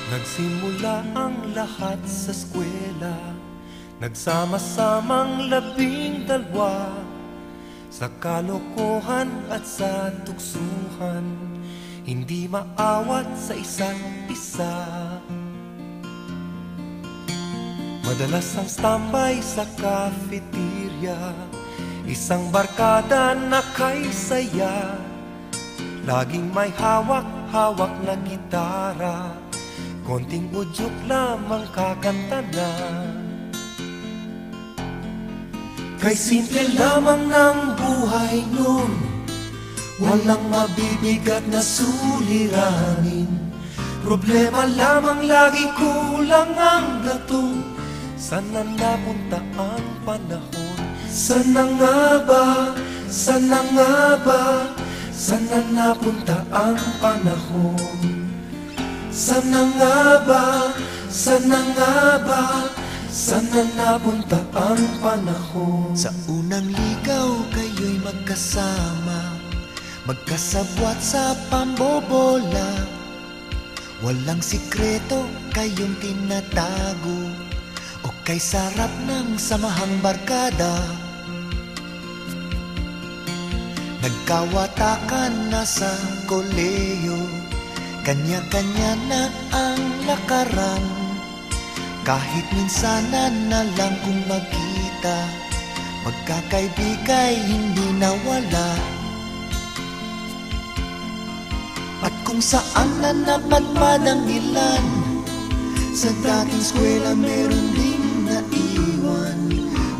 Nagsimula ang lahat sa eskwela, nagsama-samang 12 sa kalokohan at sa tuksuhan, hindi maawat sa isa't isa. Madalas ang standby sa cafeteria, isang barkada na kay saya, laging may hawak-hawak na gitara, konting udyok lamang kakanta na. Kay simple lamang ng buhay nun, walang mabibigat na suliranin. Problema lamang lagi, kulang ang gatong. Sana napunta ang panahon? Sana nga ba? Sana nga ba? Sana napunta ang panahon? Sana nga ba? Sana nga ba? Sana napunta ang panahon? Sa unang ligaw kayo'y magkasama, magkasabwat sa pambobola. Walang sikreto kayong tinatago, o kay sarap ng samahang barkada. Nagkawatakan na sa koleyo, kanya-kanya na ang lakaran. Kahit minsanan na lang kung magkita, magkakaibigay hindi nawala. At kung saan na napadpad ang ilan, sa dating eskwela meron ding naiwan.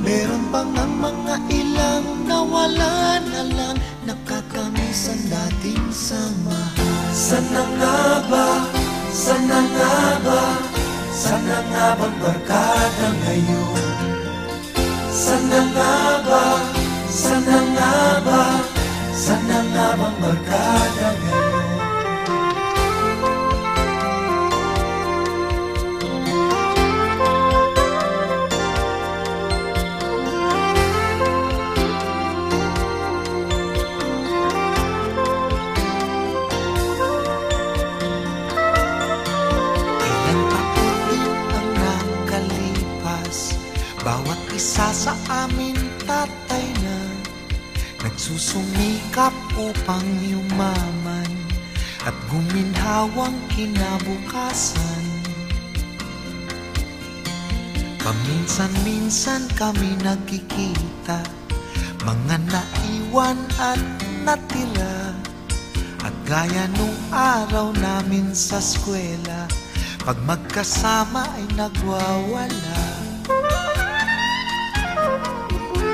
Meron pang ang mga ilang nawala na lang, nakakamiss ang dating samahan. Sana nga ba? Sana nga ba? Sana nga bang barkada ngayon? Sana nga ba? Sana nga ba? Sana nga bang barkada ngayon? Bawat isa sa amin tatay na, nagsusumikap upang yumaman at guminhawang kinabukasan. Paminsan-minsan kami nagkikita, mga naiwan at natira. At gaya nung araw namin sa eskwela, pag magkasama ay nagwawala.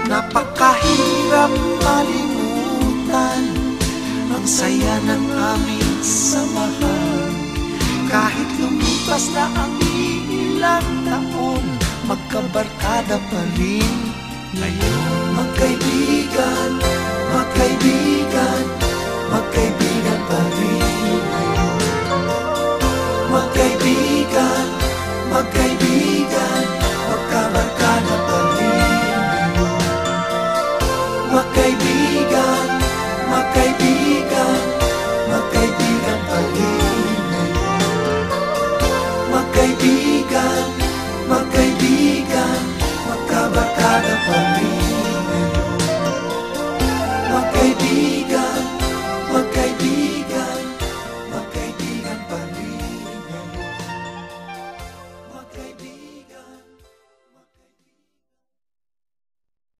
Napakahirap malimutan ang saya ng aming samahan. Kahit lumipas na ang ilang taon, magkabarkada pa rin ngayon. Magkaibigan, magkaibigan, magkaibigan.